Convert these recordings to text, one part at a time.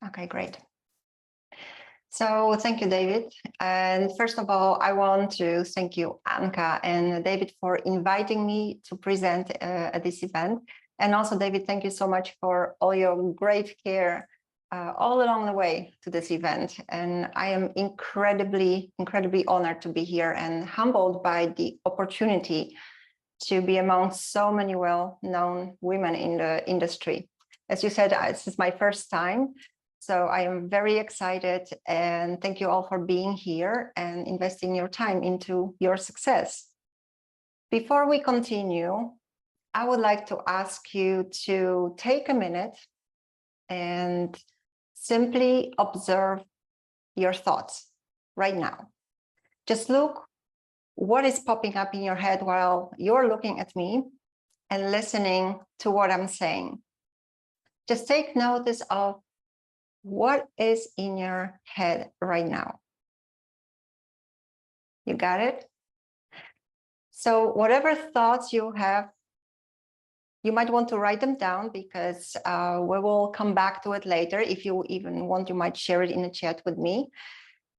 Okay, great. So thank you, David. And first of all, I want to thank you, Anka and David, for inviting me to present at this event. And also, David, thank you so much for all your great care all along the way to this event. And I am incredibly honored to be here and humbled by the opportunity to be among so many well-known women in the industry. As you said, this is my first time. So I am very excited, and thank you all for being here and investing your time into your success. Before we continue, I would like to ask you to take a minute and simply observe your thoughts right now. Just look what is popping up in your head while you're looking at me and listening to what I'm saying. Just take notice of what is in your head right now. You got it? So whatever thoughts you have, you might want to write them down, because we will come back to it later. If you even want, you might share it in the chat with me.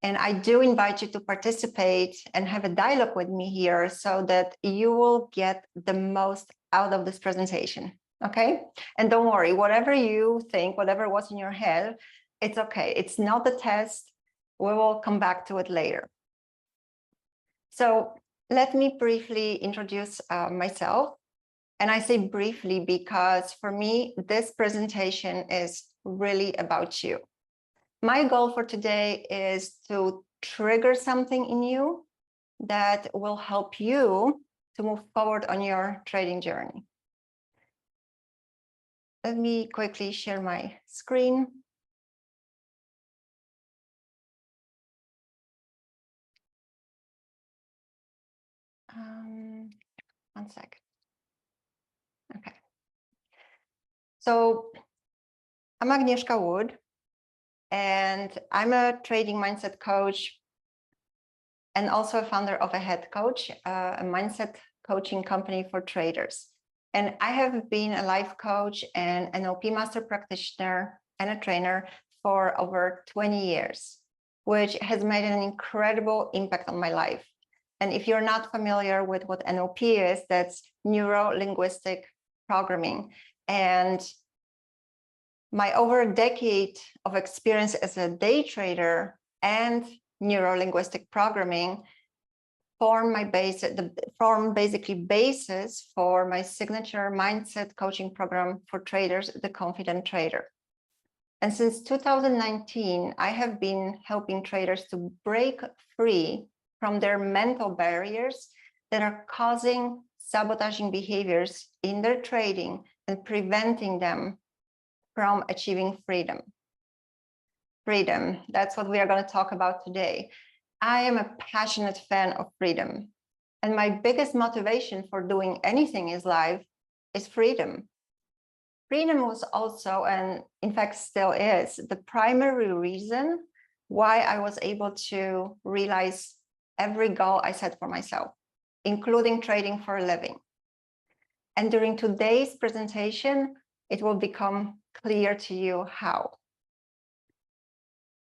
And I do invite you to participate and have a dialogue with me here so that you will get the most out of this presentation. Okay? And don't worry, whatever you think, whatever was in your head, it's okay. It's not the test. We will come back to it later. So let me briefly introduce myself. And I say briefly because for me, this presentation is really about you. My goal for today is to trigger something in you that will help you to move forward on your trading journey. Let me quickly share my screen. One second. Okay. So I'm Agnieszka Wood, and I'm a trading mindset coach and also a founder of a head coach, a mindset coaching company for traders. And I have been a life coach and NLP master practitioner and a trainer for over 20 years, which has made an incredible impact on my life. And if you're not familiar with what NLP is, that's neuro-linguistic programming. And my over a decade of experience as a day trader and neuro-linguistic programming form basically basis for my signature mindset coaching program for traders, The Confident Trader. And since 2019, I have been helping traders to break free from their mental barriers that are causing sabotaging behaviors in their trading and preventing them from achieving freedom. Freedom, that's what we are going to talk about today. I am a passionate fan of freedom, and my biggest motivation for doing anything in life is freedom. Freedom was also, and in fact still is, the primary reason why I was able to realize every goal I set for myself, including trading for a living. And during today's presentation, it will become clear to you how.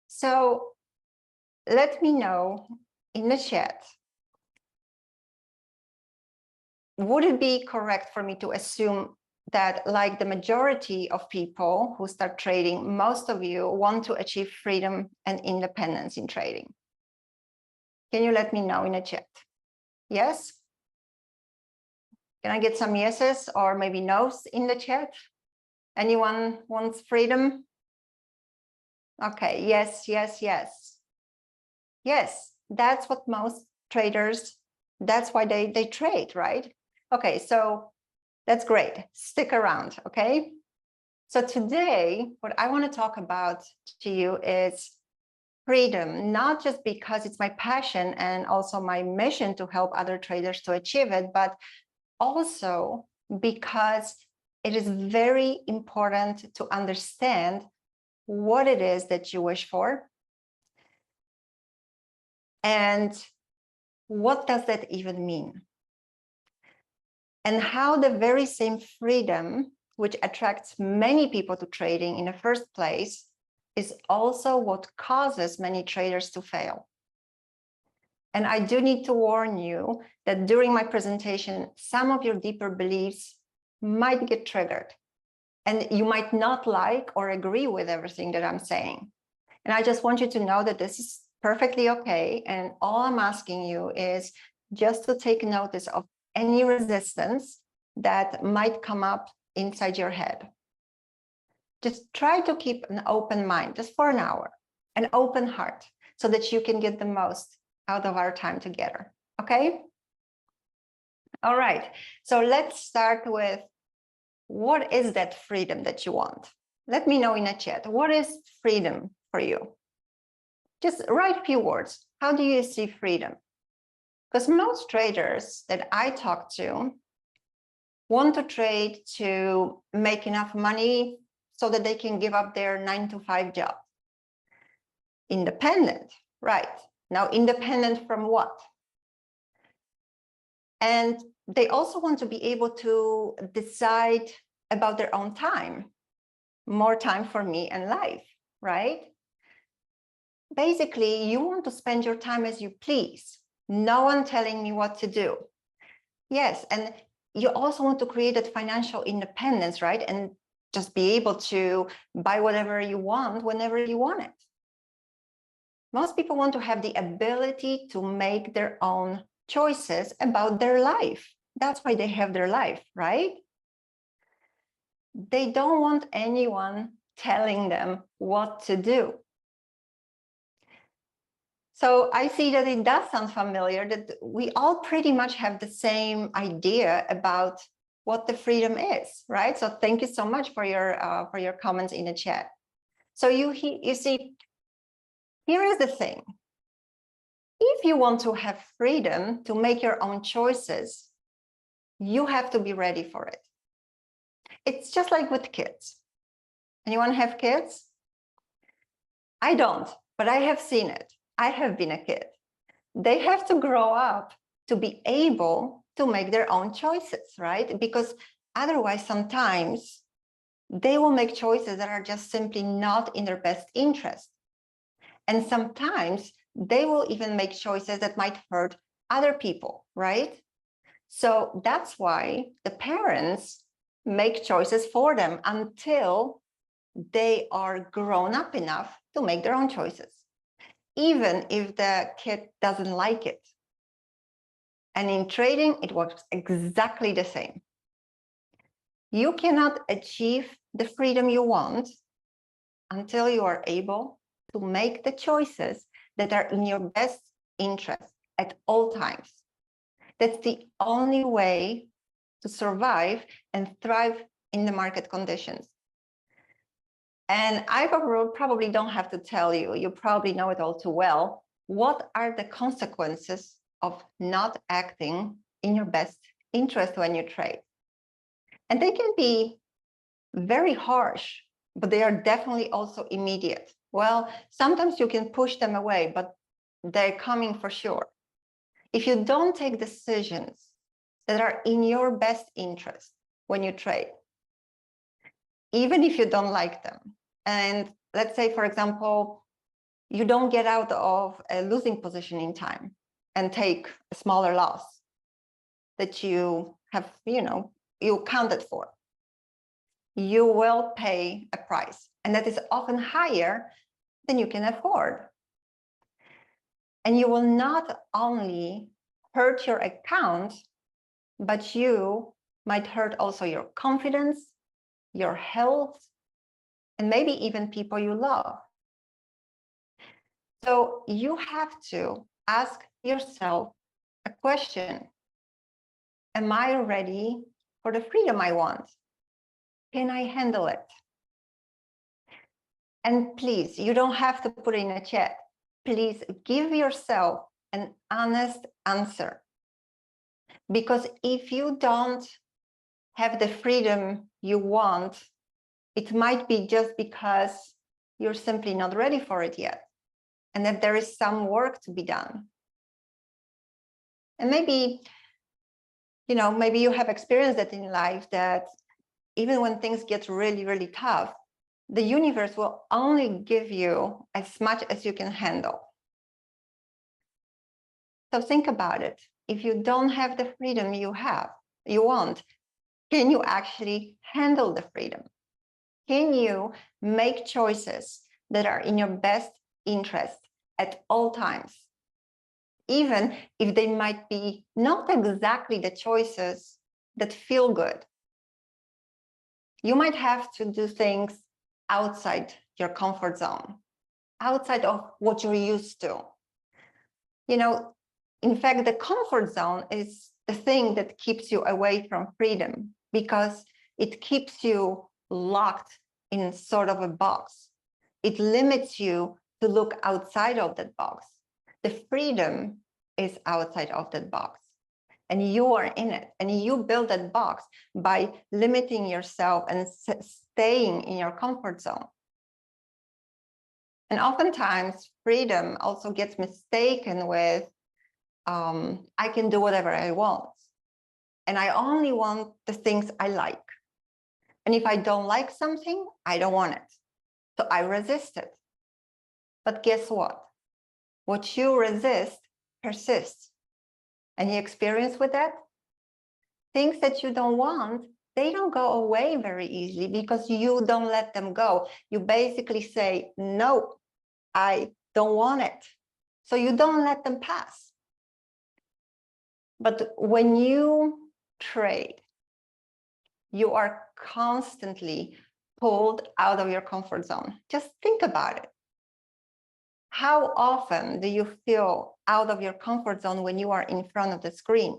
So let me know in the chat, would it be correct for me to assume that, like the majority of people who start trading, most of you want to achieve freedom and independence in trading? Can you let me know in the chat? Yes? Can I get some yeses or maybe no's in the chat? Anyone wants freedom? Okay, yes, yes, yes. Yes, that's what most traders, that's why they trade, right? Okay, so that's great. Stick around, okay? So today, what I want to talk about to you is freedom, not just because it's my passion and also my mission to help other traders to achieve it, but also because it is very important to understand what it is that you wish for and what does that even mean, and how the very same freedom which attracts many people to trading in the first place is also what causes many traders to fail. And I do need to warn you that during my presentation, some of your deeper beliefs might get triggered, and you might not like or agree with everything that I'm saying. And I just want you to know that this is perfectly okay. And all I'm asking you is just to take notice of any resistance that might come up inside your head. Just try to keep an open mind, just for an hour, an open heart, so that you can get the most out of our time together, okay? All right, so let's start with, what is that freedom that you want? Let me know in a chat, what is freedom for you? Just write a few words. How do you see freedom? Because most traders that I talk to want to trade to make enough money so that they can give up their 9-to-5 job. Independent, right? Now, independent from what? And they also want to be able to decide about their own time. More time for me and life, right? Basically, you want to spend your time as you please. No one telling me what to do. Yes, and you also want to create that financial independence, right? And just be able to buy whatever you want whenever you want it. Most people want to have the ability to make their own choices about their life. That's why they have their life, right? They don't want anyone telling them what to do. So I see that it does sound familiar, that we all pretty much have the same idea about what the freedom is, right? So thank you so much for your comments in the chat. So you see, here is the thing. If you want to have freedom to make your own choices, you have to be ready for it. It's just like with kids. Anyone have kids? I don't, but I have seen it. I have been a kid. They have to grow up to be able to make their own choices, right? Because otherwise, sometimes they will make choices that are just simply not in their best interest. And sometimes they will even make choices that might hurt other people, right? So that's why the parents make choices for them until they are grown up enough to make their own choices, even if the kid doesn't like it. And in trading, it works exactly the same. You cannot achieve the freedom you want until you are able to make the choices that are in your best interest at all times. That's the only way to survive and thrive in the market conditions. And I probably don't have to tell you, you probably know it all too well, what are the consequences of not acting in your best interest when you trade. And they can be very harsh, but they are definitely also immediate. Well, sometimes you can push them away, but they're coming for sure. If you don't take decisions that are in your best interest when you trade, even if you don't like them, and let's say, for example, you don't get out of a losing position in time and take a smaller loss that you have, you counted for, you will pay a price, and that is often higher than you can afford. And you will not only hurt your account, but you might hurt also your confidence, your health, and maybe even people you love. So you have to ask yourself a question. Am I ready for the freedom I want? Can I handle it? And please, you don't have to put it in a chat. Please give yourself an honest answer. Because if you don't have the freedom you want, it might be just because you're simply not ready for it yet, and that there is some work to be done. And maybe, maybe you have experienced that in life, that even when things get really, really tough, the universe will only give you as much as you can handle. So think about it. If you don't have the freedom you want, can you actually handle the freedom? Can you make choices that are in your best interest at all times? Even if they might be not exactly the choices that feel good. You might have to do things outside your comfort zone, outside of what you're used to. In fact, the comfort zone is the thing that keeps you away from freedom because it keeps you locked in sort of a box. It limits you to look outside of that box. The freedom is outside of that box, and you are in it, and you build that box by limiting yourself and staying in your comfort zone. And oftentimes, freedom also gets mistaken with, I can do whatever I want, and I only want the things I like. And if I don't like something, I don't want it. So I resist it. But guess what? What you resist persists. Any experience with that? Things that you don't want, they don't go away very easily because you don't let them go. You basically say, no, I don't want it. So you don't let them pass. But when you trade, you are constantly pulled out of your comfort zone. Just think about it. How often do you feel out of your comfort zone when you are in front of the screen?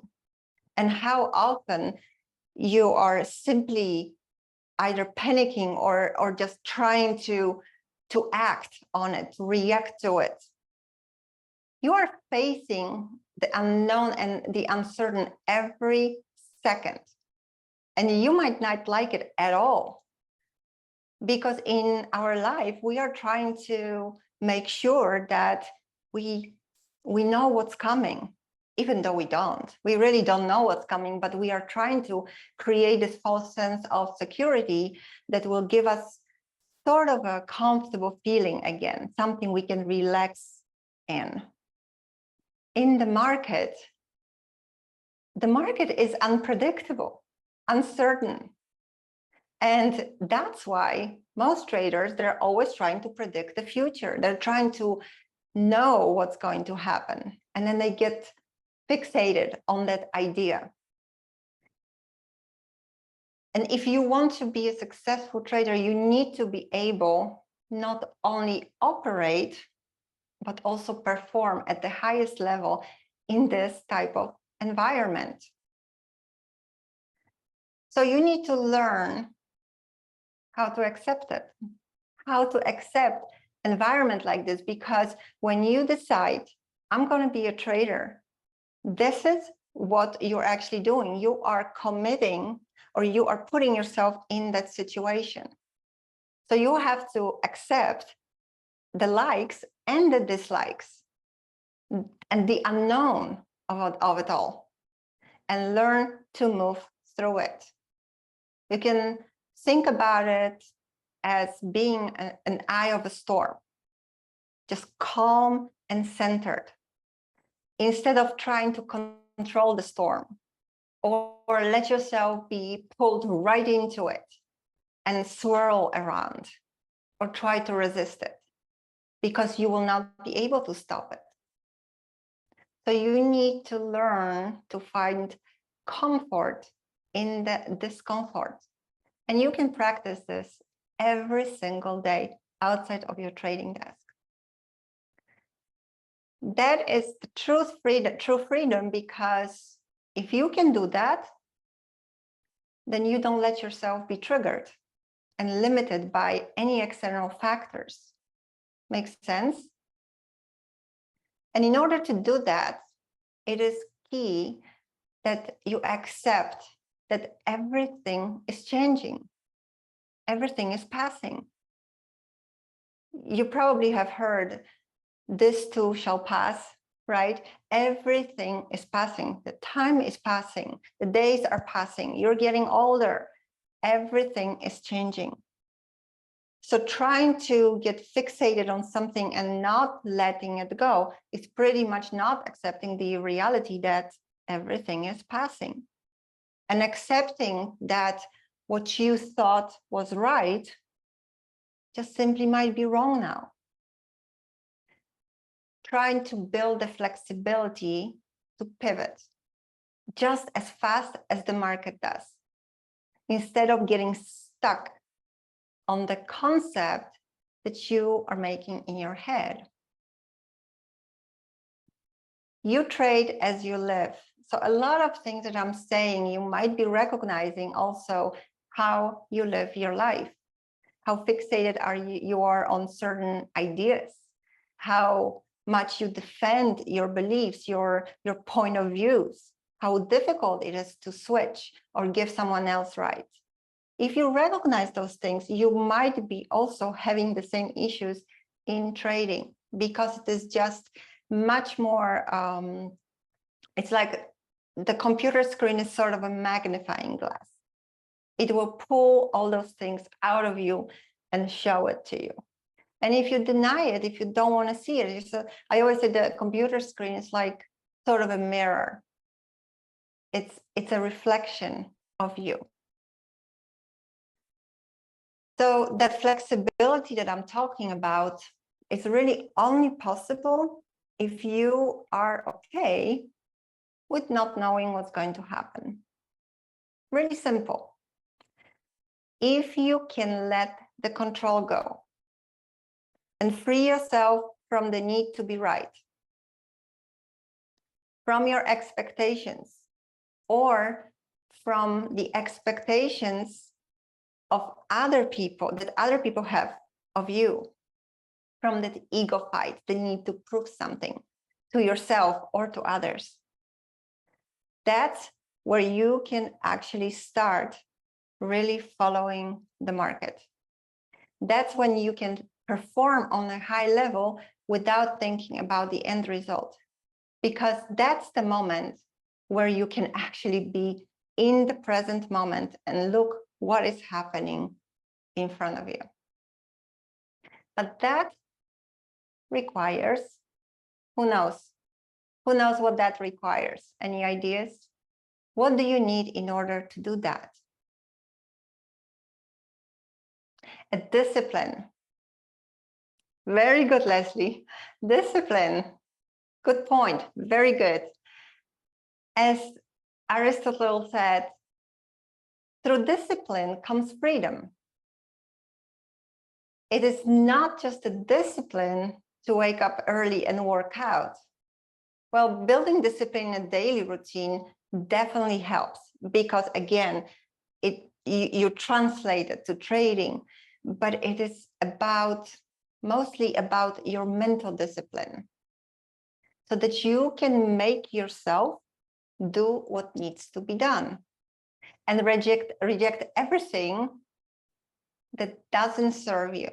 And how often you are simply either panicking or just trying to act on it, react to it? You are facing the unknown and the uncertain every second. And you might not like it at all. Because in our life, we are trying to make sure that we know what's coming, even though we don't. We really don't know what's coming, but we are trying to create this false sense of security that will give us sort of a comfortable feeling again, something we can relax in. In the market is unpredictable, uncertain. And that's why most traders, they're always trying to predict the future. They're trying to know what's going to happen. And then they get fixated on that idea. And if you want to be a successful trader, you need to be able not only operate, but also perform at the highest level in this type of environment. So you need to learn how to accept it, how to accept environment like this, because when you decide, I'm going to be a trader, this is what you're actually doing. You are committing, or you are putting yourself in that situation. So you have to accept the likes and the dislikes and the unknown of it all, and learn to move through it. You can think about it as being an eye of a storm, just calm and centered, instead of trying to control the storm or let yourself be pulled right into it and swirl around or try to resist it, because you will not be able to stop it. So you need to learn to find comfort in the discomfort. And you can practice this every single day outside of your trading desk. That is the true freedom, because if you can do that, then you don't let yourself be triggered and limited by any external factors. Makes sense? And in order to do that, it is key that you accept that everything is changing. Everything is passing. You probably have heard, this too shall pass, right? Everything is passing. The time is passing. The days are passing. You're getting older. Everything is changing. So trying to get fixated on something and not letting it go is pretty much not accepting the reality that everything is passing, and accepting that what you thought was right just simply might be wrong now. Trying to build the flexibility to pivot just as fast as the market does, instead of getting stuck on the concept that you are making in your head. You trade as you live. So a lot of things that I'm saying, you might be recognizing also how you live your life, how fixated you are on certain ideas, how much you defend your beliefs, your point of views, how difficult it is to switch or give someone else right. If you recognize those things, you might be also having the same issues in trading, because it is just much more, it's like the computer screen is sort of a magnifying glass. It will pull all those things out of you and show it to you. And if you deny it, if you don't want to see it, I always say the computer screen is like sort of a mirror. It's a reflection of you. So that flexibility that I'm talking about is really only possible if you are okay with not knowing what's going to happen. Really simple. If you can let the control go and free yourself from the need to be right, from your expectations, or from the expectations of other people that other people have of you, from that ego fight, the need to prove something to yourself or to others. That's where you can actually start really following the market. That's when you can perform on a high level without thinking about the end result, because that's the moment where you can actually be in the present moment and look what is happening in front of you. But that requires, who knows? Who knows what that requires? Any ideas? What do you need in order to do that? A discipline. Very good, Leslie. Discipline. Good point. Very good. As Aristotle said, through discipline comes freedom. It is not just a discipline to wake up early and work out. Well, building discipline in a daily routine definitely helps, because again, you translate it to trading, but it is mostly about your mental discipline, so that you can make yourself do what needs to be done and reject everything that doesn't serve you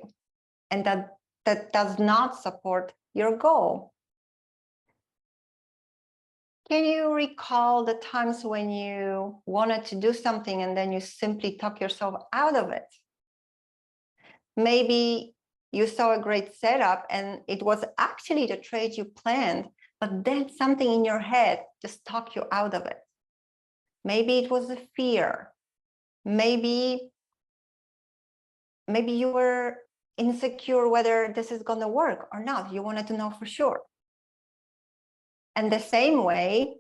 and that does not support your goal. Can you recall the times when you wanted to do something and then you simply talk yourself out of it? Maybe you saw a great setup and it was actually the trade you planned, but then something in your head just talked you out of it. Maybe it was a fear. Maybe you were insecure whether this is going to work or not. You wanted to know for sure. And the same way,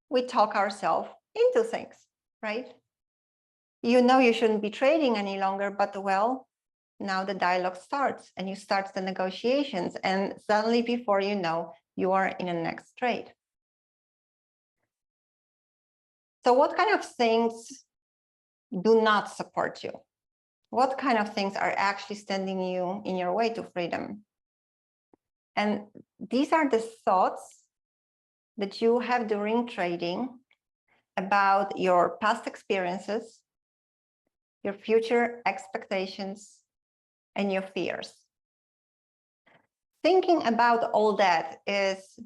we talk ourselves into things, right? You know you shouldn't be trading any longer, but well, now the dialogue starts and you start the negotiations, and suddenly before you know, you are in the next trade. So what kind of things do not support you? What kind of things are actually standing you in your way to freedom? And these are the thoughts that you have during trading about your past experiences, your future expectations, and your fears. Thinking about all that is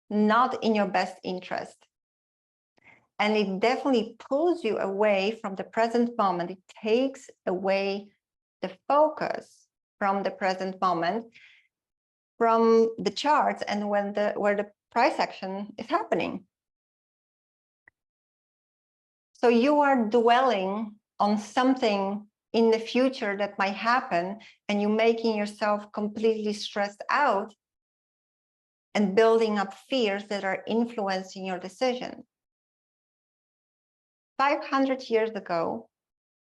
not in your best interest. And it definitely pulls you away from the present moment. It takes away the focus from the present moment, from the charts and where the price action is happening. So you are dwelling on something in the future that might happen, and you're making yourself completely stressed out and building up fears that are influencing your decision. 500 years ago,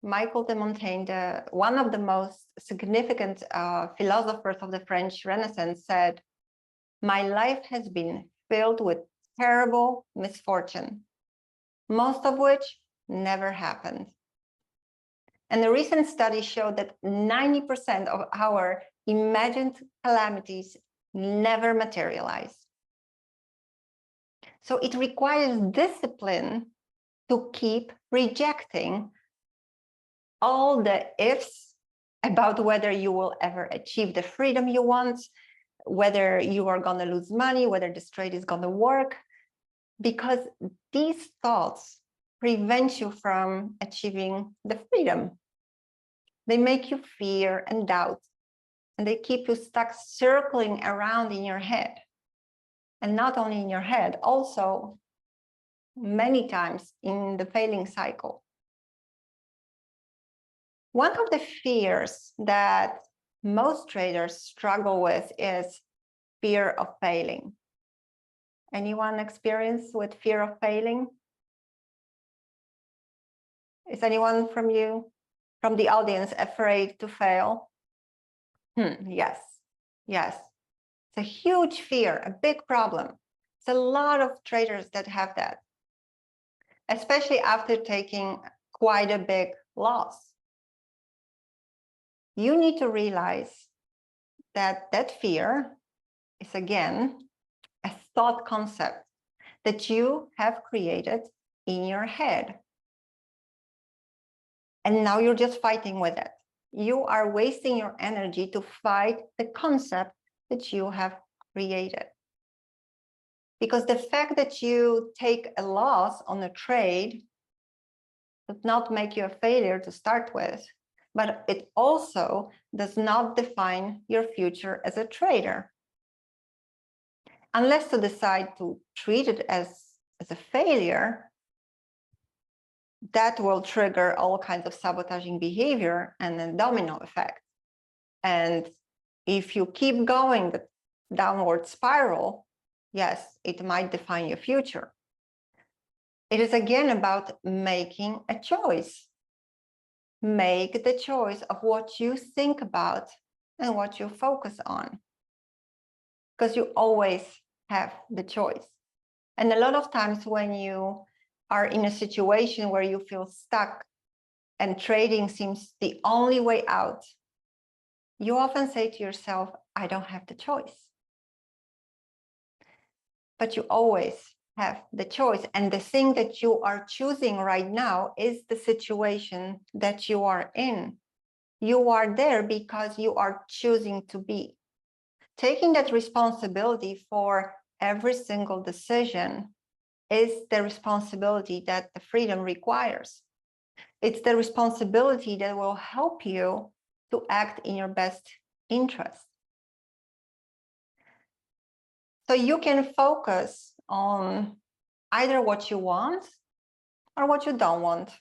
Michael de Montaigne, one of the most significant philosophers of the French Renaissance, said, "My life has been filled with terrible misfortune, most of which never happened." And a recent study showed that 90% of our imagined calamities never materialize. So it requires discipline to keep rejecting all the ifs about whether you will ever achieve the freedom you want, whether you are going to lose money, whether this trade is going to work, because these thoughts prevent you from achieving the freedom. They make you fear and doubt, and they keep you stuck circling around in your head. And not only in your head, also many times in the failing cycle. One of the fears that most traders struggle with is fear of failing. Anyone experienced with fear of failing? Is anyone from the audience, afraid to fail? Yes. It's a huge fear, a big problem. It's a lot of traders that have that, especially after taking quite a big loss. You need to realize that that fear is, again, a thought concept that you have created in your head. And now you're just fighting with it. You are wasting your energy to fight the concept that you have created. Because the fact that you take a loss on a trade does not make you a failure to start with, but it also does not define your future as a trader. Unless you decide to treat it as a failure, that will trigger all kinds of sabotaging behavior and a domino effect. And if you keep going the downward spiral, yes, it might define your future. It is again about making a choice. Make the choice of what you think about and what you focus on, because you always have the choice. And a lot of times when you are in a situation where you feel stuck and trading seems the only way out, you often say to yourself, I don't have the choice. But you always have the choice. And the thing that you are choosing right now is the situation that you are in. You are there because you are choosing to be. Taking that responsibility for every single decision is the responsibility that the freedom requires. It's the responsibility that will help you to act in your best interest. So you can focus on either what you want or what you don't want.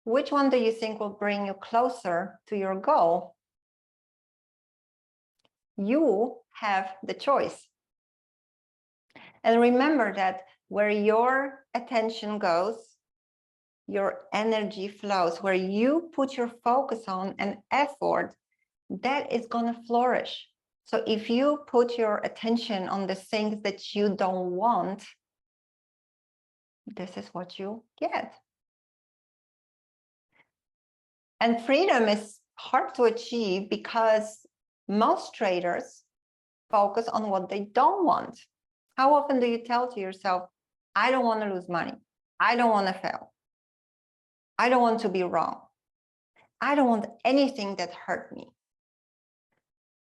Which one do you think will bring you closer to your goal? You have the choice. And remember that where your attention goes, your energy flows. Where you put your focus on and effort, that is going to flourish. So if you put your attention on the things that you don't want, this is what you get. And freedom is hard to achieve because most traders focus on what they don't want. How often do you tell to yourself, I don't want to lose money. I don't want to fail. I don't want to be wrong. I don't want anything that hurt me.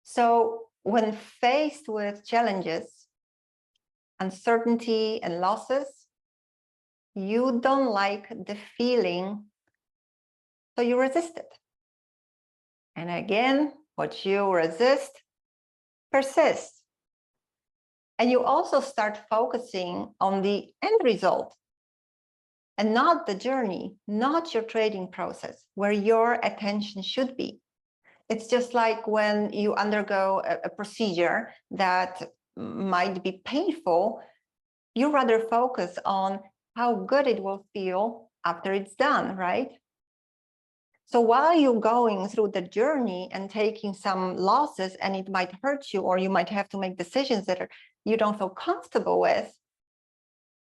So when faced with challenges, uncertainty, and losses, you don't like the feeling, so you resist it. And again, what you resist persists. And you also start focusing on the end result and not the journey, not your trading process, where your attention should be. It's just like when you undergo a procedure that might be painful, you rather focus on how good it will feel after it's done, right? So while you're going through the journey and taking some losses, and it might hurt you, or you might have to make decisions that you don't feel comfortable with,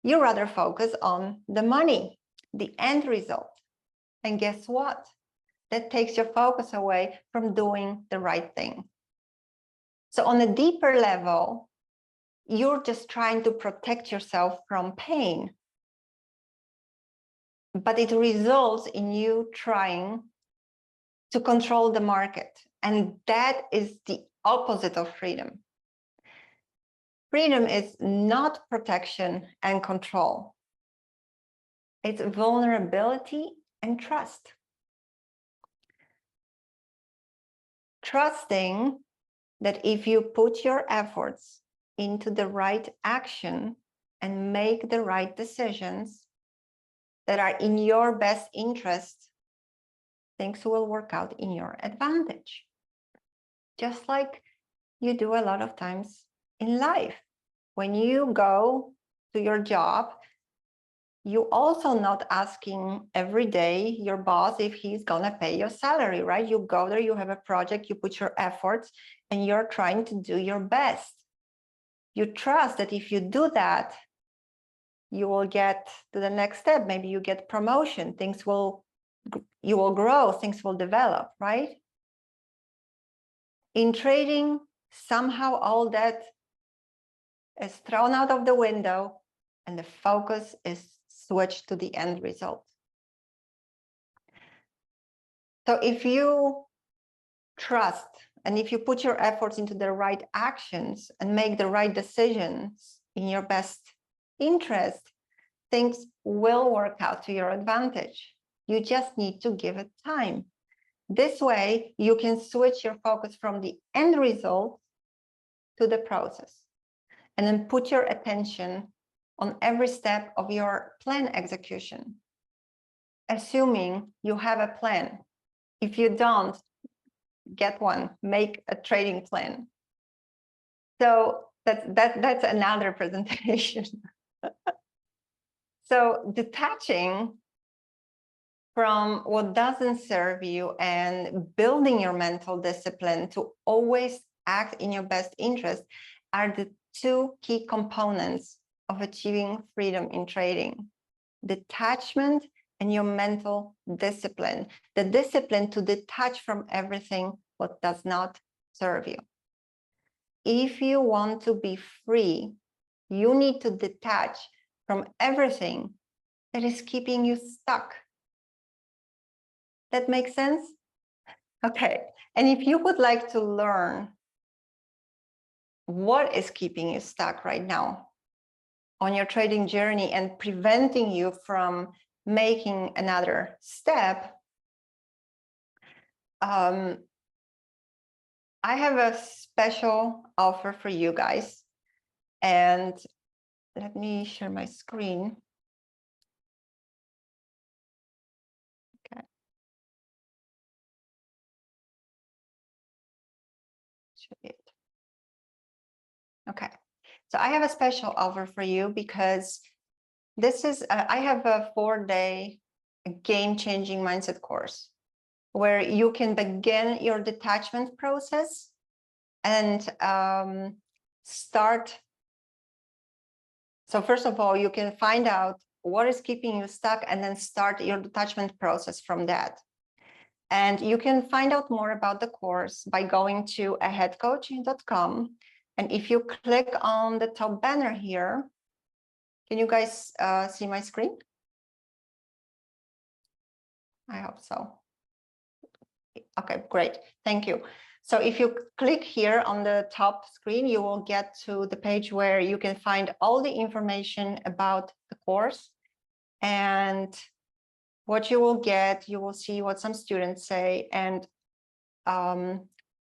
you rather focus on the money, the end result. And guess what? That takes your focus away from doing the right thing. So on a deeper level, you're just trying to protect yourself from pain. But it results in you trying to control the market. And that is the opposite of freedom. Freedom is not protection and control. It's vulnerability and trust. Trusting that if you put your efforts into the right action and make the right decisions that are in your best interest, things will work out in your advantage. Just like you do a lot of times in life. When you go to your job, you also not asking every day your boss if he's gonna pay your salary, right? You go there, you have a project, you put your efforts, and you're trying to do your best. You trust that if you do that, you will get to the next step. Maybe you get promotion, you will grow, things will develop, right? In trading, somehow all that is thrown out of the window and the focus is switched to the end result. So if you trust and if you put your efforts into the right actions and make the right decisions in your best interest, things will work out to your advantage. You just need to give it time. This way, you can switch your focus from the end result to the process, and then put your attention on every step of your plan execution, assuming you have a plan. If you don't, get one, make a trading plan. So that's another presentation. So detaching from what doesn't serve you and building your mental discipline to always act in your best interest are the two key components of achieving freedom in trading: detachment and your mental discipline, the discipline to detach from everything what does not serve you. If you want to be free, you need to detach from everything that is keeping you stuck. That makes sense? Okay. And if you would like to learn what is keeping you stuck right now on your trading journey and preventing you from making another step, I have a special offer for you guys. And let me share my screen. Okay. Should be it. Okay. So I have a special offer for you because this is, I have a 4-day game-changing mindset course where you can begin your detachment process and start. So first of all, you can find out what is keeping you stuck and then start your detachment process from that. And you can find out more about the course by going to aheadcoach.com. And if you click on the top banner here, can you guys see my screen? I hope so. Okay, great. Thank you. So if you click here on the top screen, you will get to the page where you can find all the information about the course. And what you will get, you will see what some students say. And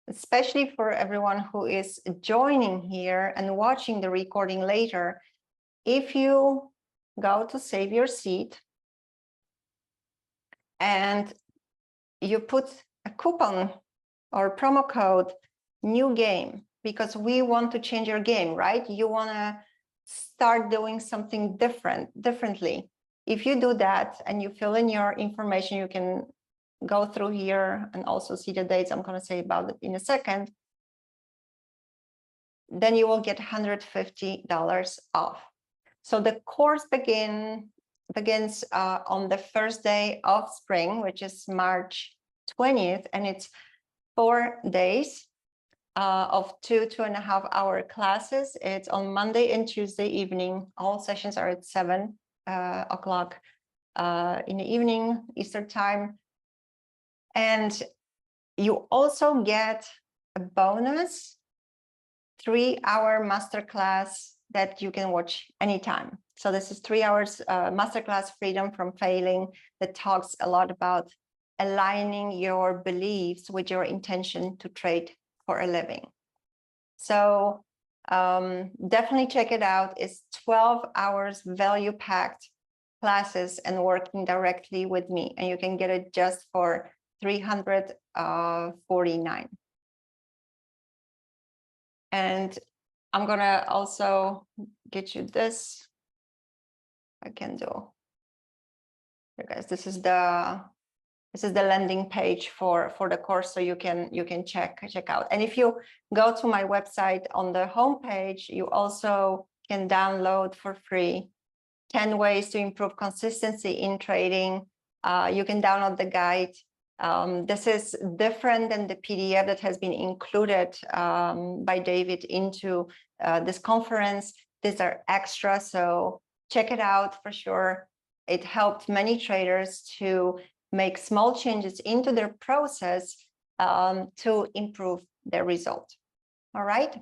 especially for everyone who is joining here and watching the recording later, if you go to save your seat and you put a coupon or promo code new game, because we want to change your game, right? You want to start doing something differently. If you do that and you fill in your information, you can go through here and also see the dates. I'm going to say about it in a second. Then you will get $150 off. So the course begins on the first day of spring, which is March 20th, and it's 4 days of 2.5 hour classes. It's on Monday and Tuesday evening. All sessions are at 7 o'clock in the evening, Eastern time. And you also get a bonus 3-hour masterclass that you can watch anytime. So this is 3 hours masterclass, Freedom from Failing, that talks a lot about aligning your beliefs with your intention to trade for a living. So definitely check it out. It's 12 hours value-packed classes and working directly with me, and you can get it just for $349. And I'm gonna also get you this. I can do. Here, guys, this is the landing page for the course, so you can check out. And if you go to my website on the homepage, you also can download for free 10 ways to improve consistency in trading. You can download the guide. This is different than the PDF that has been included by David into this conference. These are extra, so check it out for sure. It helped many traders to make small changes into their process to improve their result. All right.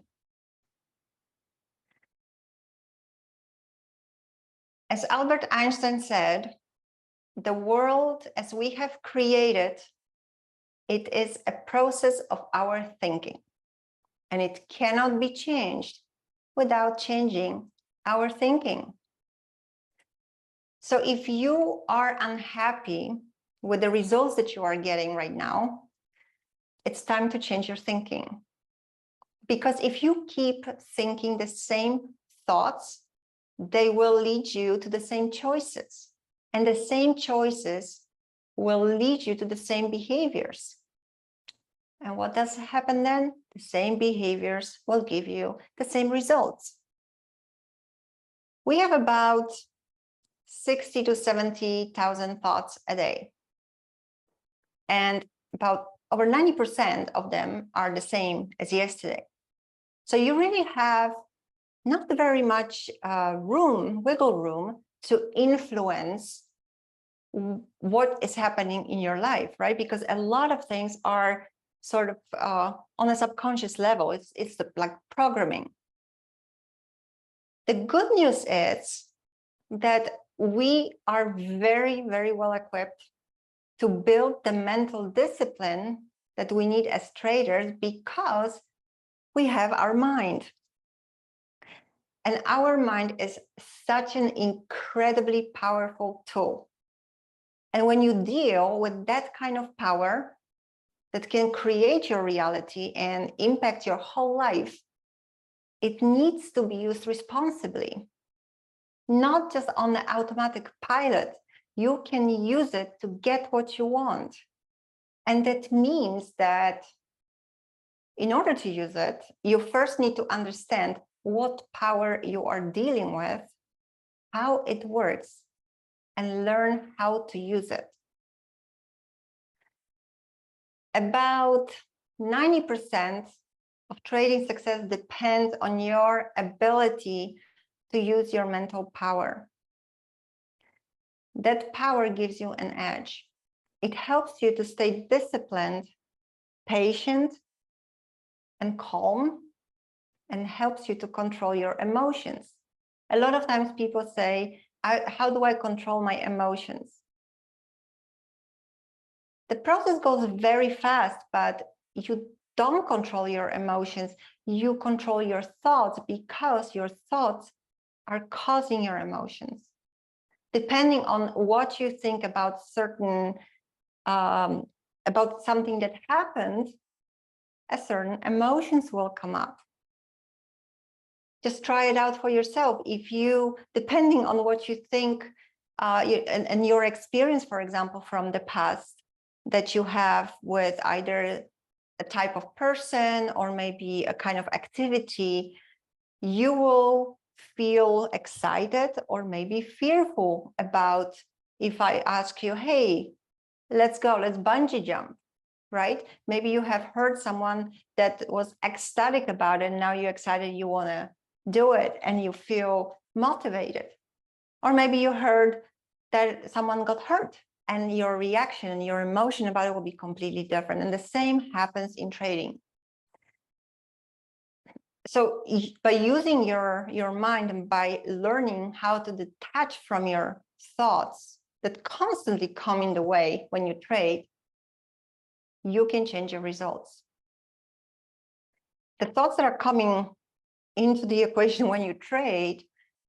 As Albert Einstein said, the world as we have created, it is a process of our thinking, and it cannot be changed without changing our thinking. So if you are unhappy with the results that you are getting right now, it's time to change your thinking. Because if you keep thinking the same thoughts, they will lead you to the same choices. And the same choices will lead you to the same behaviors. And what does happen then? The same behaviors will give you the same results. We have about 60 to 70,000 thoughts a day. And about over 90% of them are the same as yesterday. So you really have not very much wiggle room to influence what is happening in your life, right? Because a lot of things are sort of on a subconscious level. It's like programming. The good news is that we are very, very well equipped to build the mental discipline that we need as traders, because we have our mind. And our mind is such an incredibly powerful tool. And when you deal with that kind of power that can create your reality and impact your whole life, it needs to be used responsibly, not just on the automatic pilot. You can use it to get what you want. And that means that in order to use it, you first need to understand what power you are dealing with, how it works, and learn how to use it. About 90% of trading success depends on your ability to use your mental power. That power gives you an edge. It helps you to stay disciplined, patient, and calm, and helps you to control your emotions. A lot of times people say, how do I control my emotions? The process goes very fast, but you don't control your emotions, you control your thoughts, because your thoughts are causing your emotions. Depending on what you think about certain, about something that happened, a certain emotions will come up. Just try it out for yourself. If you, depending on what you think, and your experience, for example, from the past that you have with either a type of person or maybe a kind of activity, you will feel excited or maybe fearful about, if I ask you, hey, let's go, let's bungee jump, right? Maybe you have heard someone that was ecstatic about it, and now you're excited, you want to do it, and you feel motivated. Or maybe you heard that someone got hurt, and your reaction and your emotion about it will be completely different. And the same happens in trading. So by using your mind and by learning how to detach from your thoughts that constantly come in the way when you trade, you can change your results. The thoughts that are coming into the equation when you trade,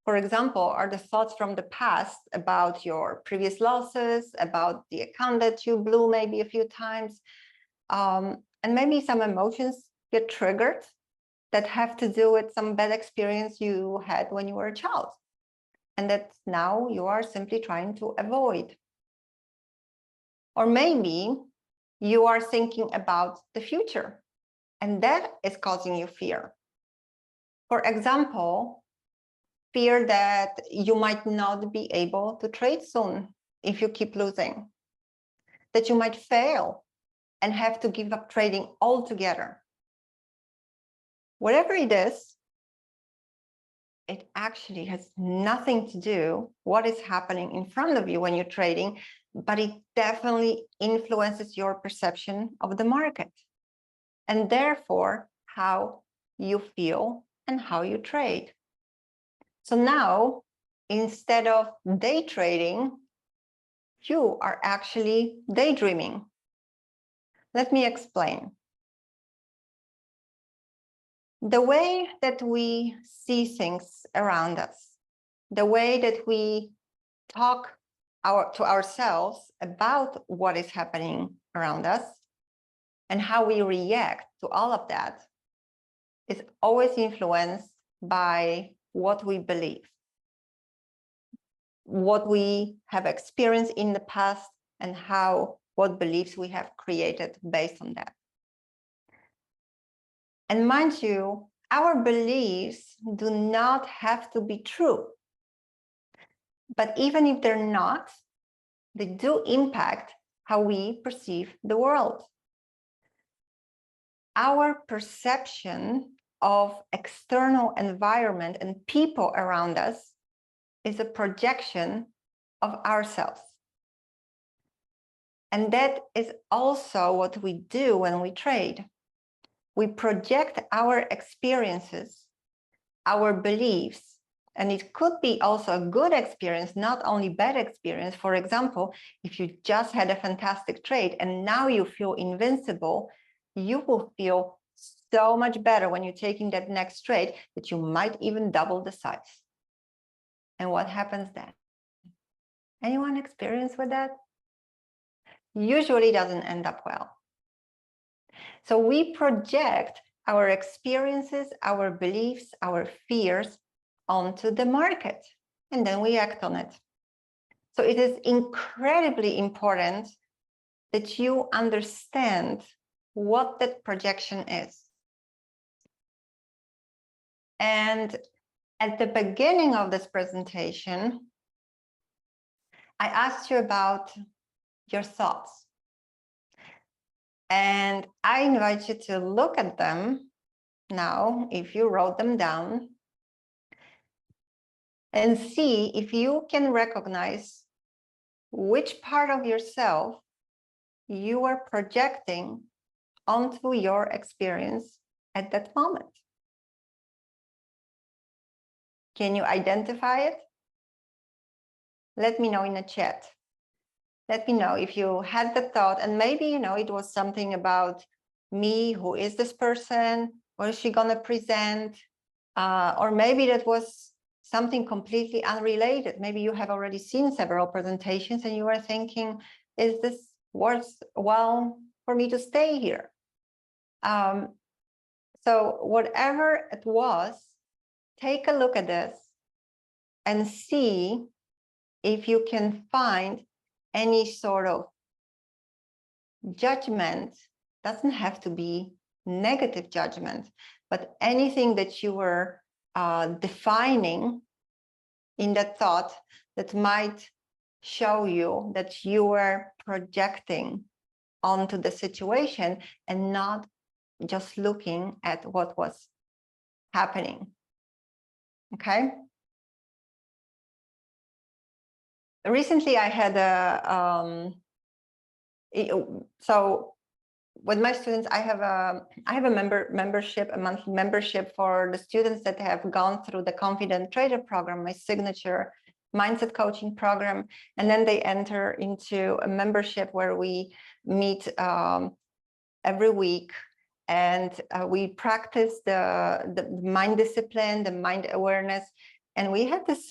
for example, are the thoughts from the past about your previous losses, about the account that you blew maybe a few times, and maybe some emotions get triggered that have to do with some bad experience you had when you were a child, and that now you are simply trying to avoid. Or maybe you are thinking about the future, and that is causing you fear. For example, fear that you might not be able to trade soon if you keep losing, that you might fail and have to give up trading altogether. Whatever it is, it actually has nothing to do what is happening in front of you when you're trading, but it definitely influences your perception of the market, and therefore how you feel and how you trade. So now, instead of day trading, you are actually daydreaming. Let me explain. The way that we see things around us, the way that we talk to ourselves about what is happening around us, and how we react to all of that is always influenced by what we believe, what we have experienced in the past, and what beliefs we have created based on that. And mind you, our beliefs do not have to be true. But even if they're not, they do impact how we perceive the world. Our perception of external environment and people around us is a projection of ourselves. And that is also what we do when we trade. We project our experiences, our beliefs, and it could be also a good experience, not only bad experience. For example, if you just had a fantastic trade and now you feel invincible, you will feel so much better when you're taking that next trade that you might even double the size. And what happens then? Anyone experience with that? Usually doesn't end up well. So we project our experiences, our beliefs, our fears onto the market, and then we act on it. So it is incredibly important that you understand what that projection is. And at the beginning of this presentation, I asked you about your thoughts. And I invite you to look at them now, if you wrote them down, and see if you can recognize which part of yourself you are projecting onto your experience at that moment. Can you identify it? Let me know in the chat. Let me know if you had the thought, and maybe it was something about me, who is this person? What is she gonna present? Or maybe that was something completely unrelated. Maybe you have already seen several presentations and you are thinking, is this worthwhile for me to stay here? So whatever it was, take a look at this and see if you can find any sort of judgment. Doesn't have to be negative judgment, but anything that you were defining in that thought that might show you that you were projecting onto the situation and not just looking at what was happening. Okay. Recently, I had a so with my students, I have a membership, a monthly membership for the students that have gone through the Confident Trader program, my signature mindset coaching program, and then they enter into a membership where we meet every week, and we practice the mind discipline, the mind awareness, and we had this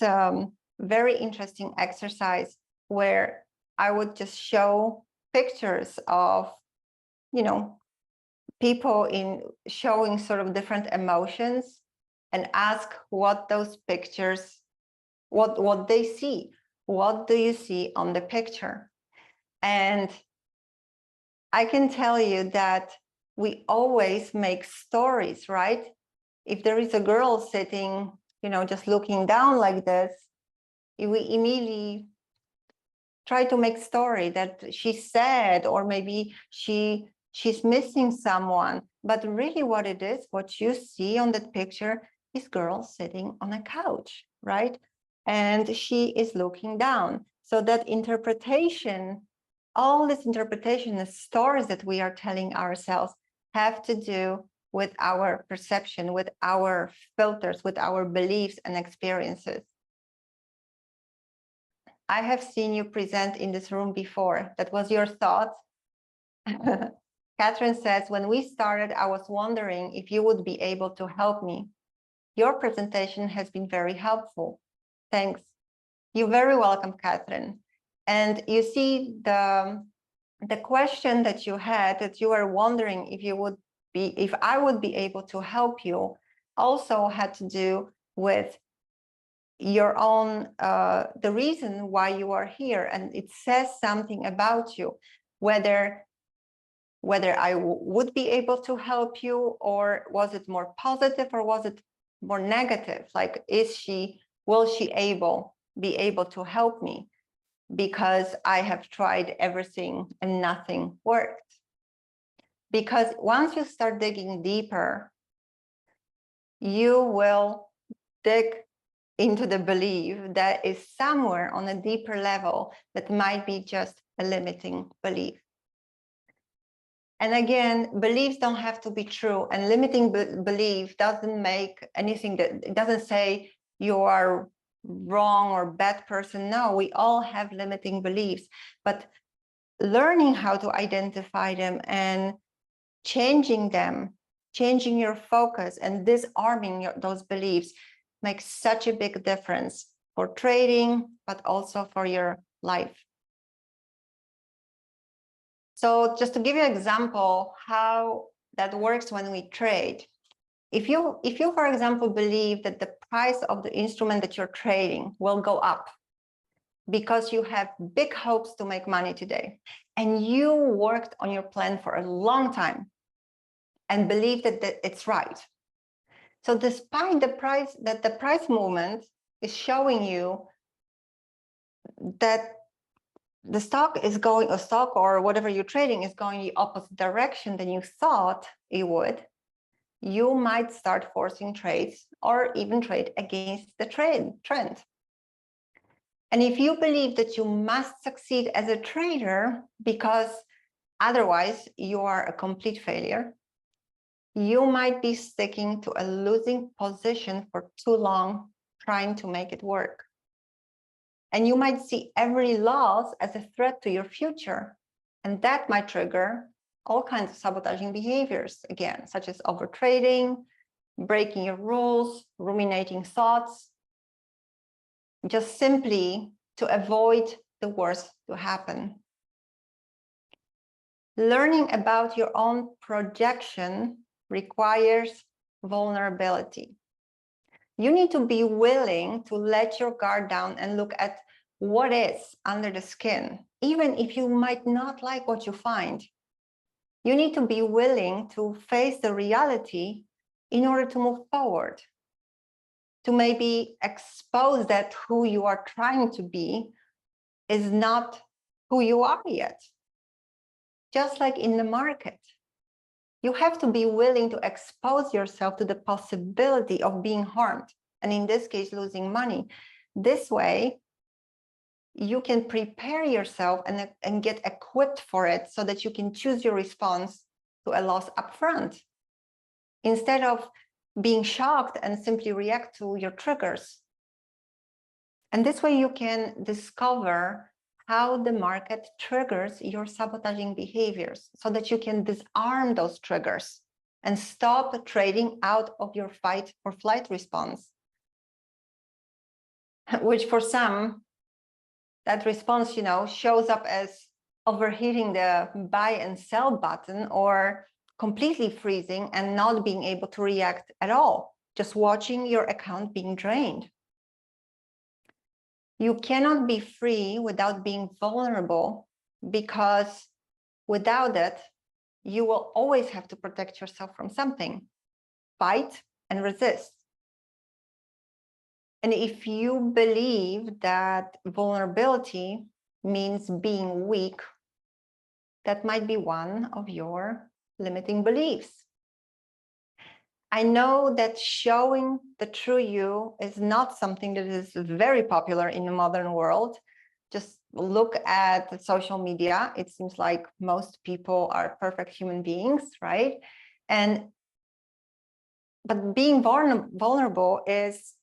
very interesting exercise where I would just show pictures of, you know, people in showing sort of different emotions and ask what those pictures, what they see. What do you see on the picture? And I can tell you that we always make stories, right? If there is a girl sitting, you know, just looking down like this, we immediately try to make story that she's sad, or maybe she's missing someone. But really what it is, what you see on that picture is girl sitting on a couch, right? And she is looking down. So that interpretation, all this interpretation, the stories that we are telling ourselves have to do with our perception, with our filters, with our beliefs and experiences. I have seen you present in this room before. That was your thought. Catherine says, when we started, I was wondering if you would be able to help me. Your presentation has been very helpful. Thanks. You're very welcome, Catherine. And you see the question that you had, that you were wondering if I would be able to help you, also had to do with your own, the reason why you are here, and it says something about you, whether I would be able to help you, or was it more positive, or was it more negative? Like, will she be able to help me because I have tried everything and nothing worked? Because once you start digging deeper, you will dig into the belief that is somewhere on a deeper level that might be just a limiting belief. And again, beliefs don't have to be true, and limiting belief doesn't make anything, that it doesn't say you are wrong or bad person. No, we all have limiting beliefs, but learning how to identify them and changing them, changing your focus and disarming those beliefs makes such a big difference for trading, but also for your life. So just to give you an example how that works when we trade, if you, for example, believe that the price of the instrument that you're trading will go up because you have big hopes to make money today, and you worked on your plan for a long time and believe that it's right. So despite the price movement is showing you that the stock is going, a stock or whatever you're trading is going the opposite direction than you thought it would, you might start forcing trades or even trade against the trend. And if you believe that you must succeed as a trader because otherwise you are a complete failure, you might be sticking to a losing position for too long, trying to make it work. And you might see every loss as a threat to your future. And that might trigger all kinds of sabotaging behaviors, again, such as overtrading, breaking your rules, ruminating thoughts, just simply to avoid the worst to happen. Learning about your own projection requires vulnerability. You need to be willing to let your guard down and look at what is under the skin, even if you might not like what you find. You need to be willing to face the reality in order to move forward, to maybe expose that who you are trying to be is not who you are yet. Just like in the market, you have to be willing to expose yourself to the possibility of being harmed, and in this case, losing money. This way, you can prepare yourself and get equipped for it so that you can choose your response to a loss upfront, instead of being shocked and simply react to your triggers. And this way you can discover how the market triggers your sabotaging behaviors so that you can disarm those triggers and stop trading out of your fight or flight response, which for some, that response, shows up as overheating the buy and sell button, or completely freezing and not being able to react at all, just watching your account being drained. You cannot be free without being vulnerable, because without it, you will always have to protect yourself from something, fight and resist. And if you believe that vulnerability means being weak, that might be one of your limiting beliefs. I know that showing the true you is not something that is very popular in the modern world. Just look at social media. It seems like most people are perfect human beings, right? But being vulnerable is,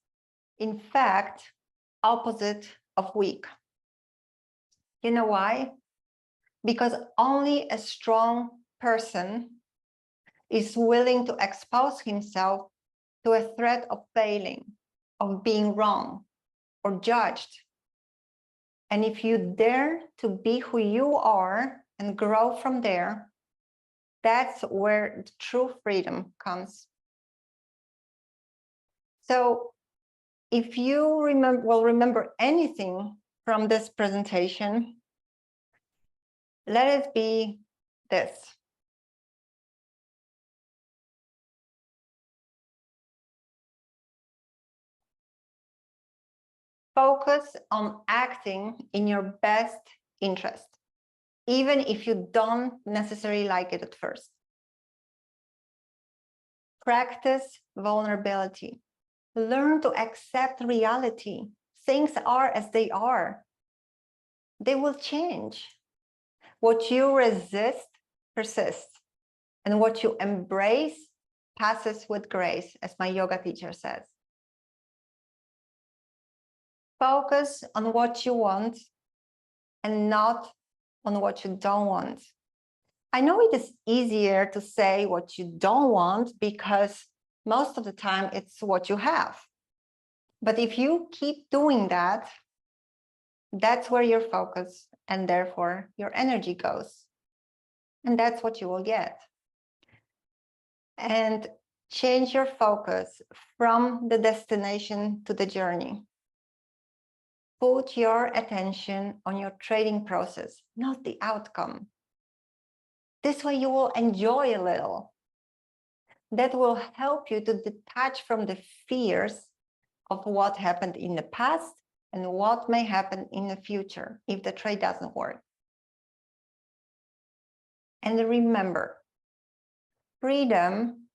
in fact, opposite of weak. You know why? Because only a strong person is willing to expose himself to a threat of failing, of being wrong or judged. And if you dare to be who you are and grow from there, that's where the true freedom comes. So if you remember anything from this presentation, let it be this. Focus on acting in your best interest, even if you don't necessarily like it at first. Practice vulnerability. Learn to accept reality. Things are as they are. They will change. What you resist persists, and what you embrace passes with grace, as my yoga teacher says. Focus on what you want and not on what you don't want. I know it is easier to say what you don't want because most of the time it's what you have. But if you keep doing that, that's where your focus and therefore your energy goes. And that's what you will get. And change your focus from the destination to the journey. Put your attention on your trading process, not the outcome. This way you will enjoy a little. That will help you to detach from the fears of what happened in the past and what may happen in the future if the trade doesn't work. And remember, freedom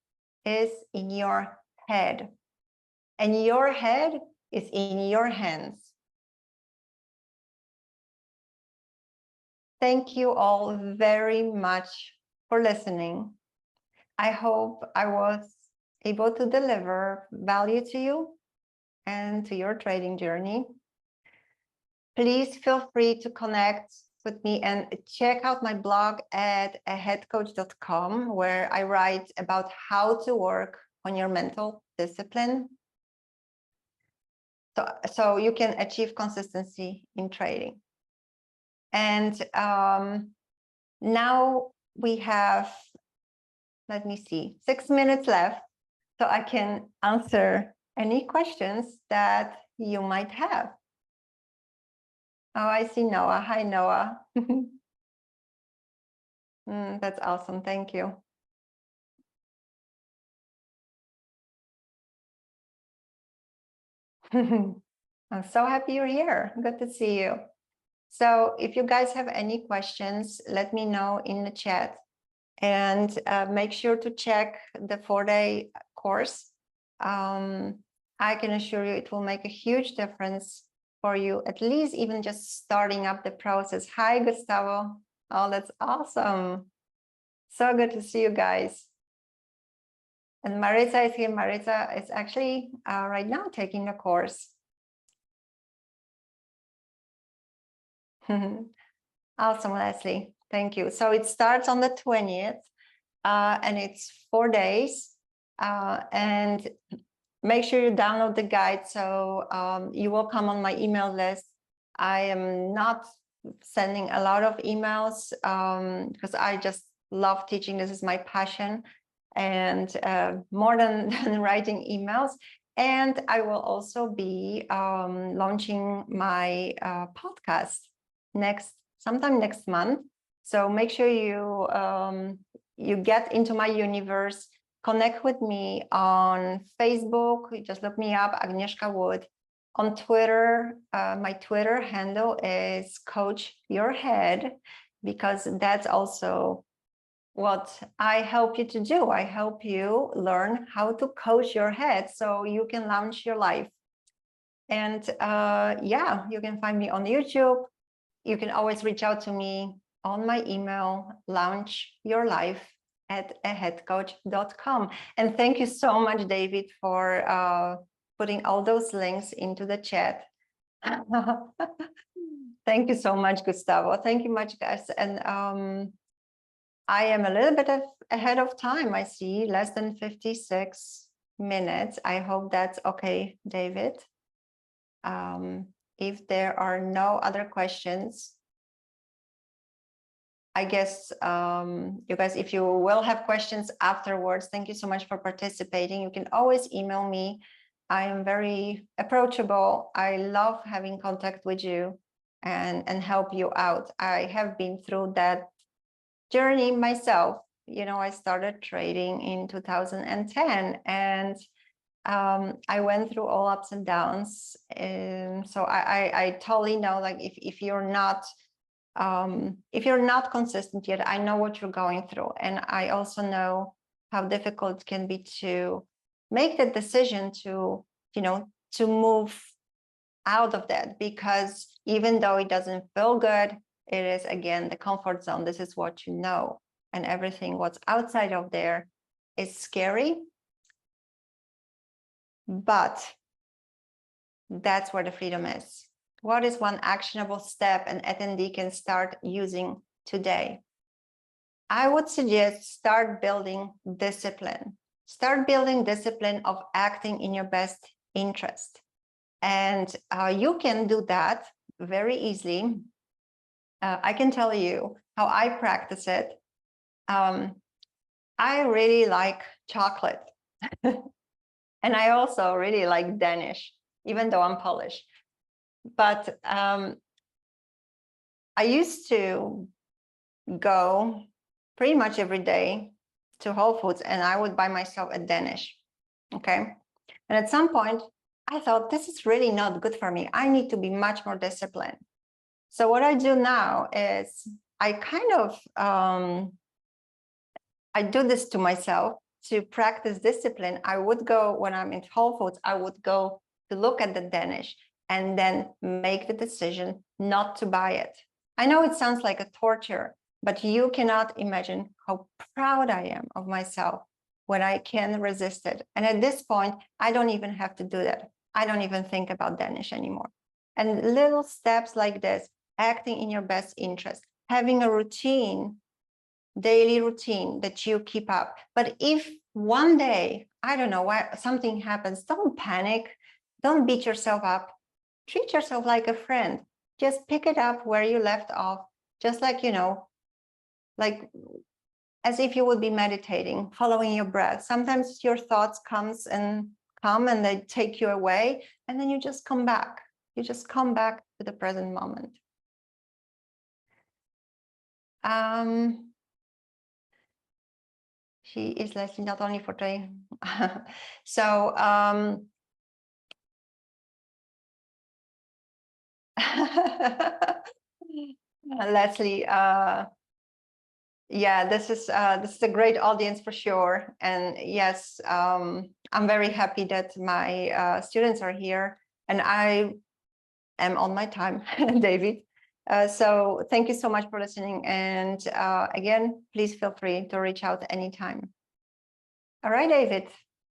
is in your head, and your head is in your hands. Thank you all very much for listening. I hope I was able to deliver value to you and to your trading journey. Please feel free to connect with me, and check out my blog at aheadcoach.com, where I write about how to work on your mental discipline so you can achieve consistency in trading. And now we have, let me see, 6 minutes left, so I can answer any questions that you might have. Oh, I see Noah. Hi, Noah. That's awesome. Thank you. I'm so happy you're here. Good to see you. So if you guys have any questions, let me know in the chat, and make sure to check the 4-day course. I can assure you it will make a huge difference for you, at least even just starting up the process. Hi, Gustavo. Oh, that's awesome. So good to see you guys. And Maritza is here. Maritza is actually right now taking the course. Awesome, Leslie. Thank you. So it starts on the 20th, and it's 4 days. And make sure you download the guide so you will come on my email list. I am not sending a lot of emails because I just love teaching. This is my passion, and more than writing emails. And I will also be launching my podcast sometime next month. So make sure you get into my universe. Connect with me on Facebook. You just look me up, Agnieszka Wood. On Twitter, my Twitter handle is Coach Your Head, because that's also what I help you to do. I help you learn how to coach your head so you can launch your life. And yeah, you can find me on YouTube. You can always reach out to me on my email, launchyourlife@aheadcoach.com. And thank you so much, David, for putting all those links into the chat. Thank you so much, Gustavo. Thank you much, guys. And I am a little bit ahead of time. I see less than 56 minutes. I hope that's okay, David. If there are no other questions, I guess you guys, if you will have questions afterwards, thank you so much for participating. You can always email me. I am very approachable. I love having contact with you and help you out. I have been through that journey myself. You know, I started trading in 2010, and I went through all ups and downs. And so I totally know, like, if you're not consistent yet, I know what you're going through. And I also know how difficult it can be to make the decision to, you know, to move out of that, because even though it doesn't feel good, it is, again, the comfort zone. This is what you know, and everything what's outside of there is scary, but that's where the freedom is. What is one actionable step an attendee can start using today? I would suggest start building discipline. Start building discipline of acting in your best interest. And you can do that very easily. I can tell you how I practice it. I really like chocolate. And I also really like Danish, even though I'm Polish. But I used to go pretty much every day to Whole Foods, and I would buy myself a Danish. Okay. And at some point, I thought, this is really not good for me. I need to be much more disciplined. So what I do now is I kind of, I do this to myself to practice discipline. I would go, when I'm in Whole Foods, I would go to look at the Danish and then make the decision not to buy it. I know it sounds like a torture, but you cannot imagine how proud I am of myself when I can resist it. And at this point, I don't even have to do that. I don't even think about Danish anymore. And little steps like this acting in your best interest, having a routine, daily routine that you keep up. But if one day, I don't know why, something happens, don't panic, don't beat yourself up, treat yourself like a friend. Just pick it up where you left off, just like, like as if you would be meditating, following your breath. Sometimes your thoughts come and they take you away, and then you just come back. You just come back to the present moment. She is Leslie, not only for trading. So Leslie, yeah, this is a great audience for sure. And yes, I'm very happy that my students are here, and I am on my time, David. So thank you so much for listening. And again, please feel free to reach out anytime. All right, David.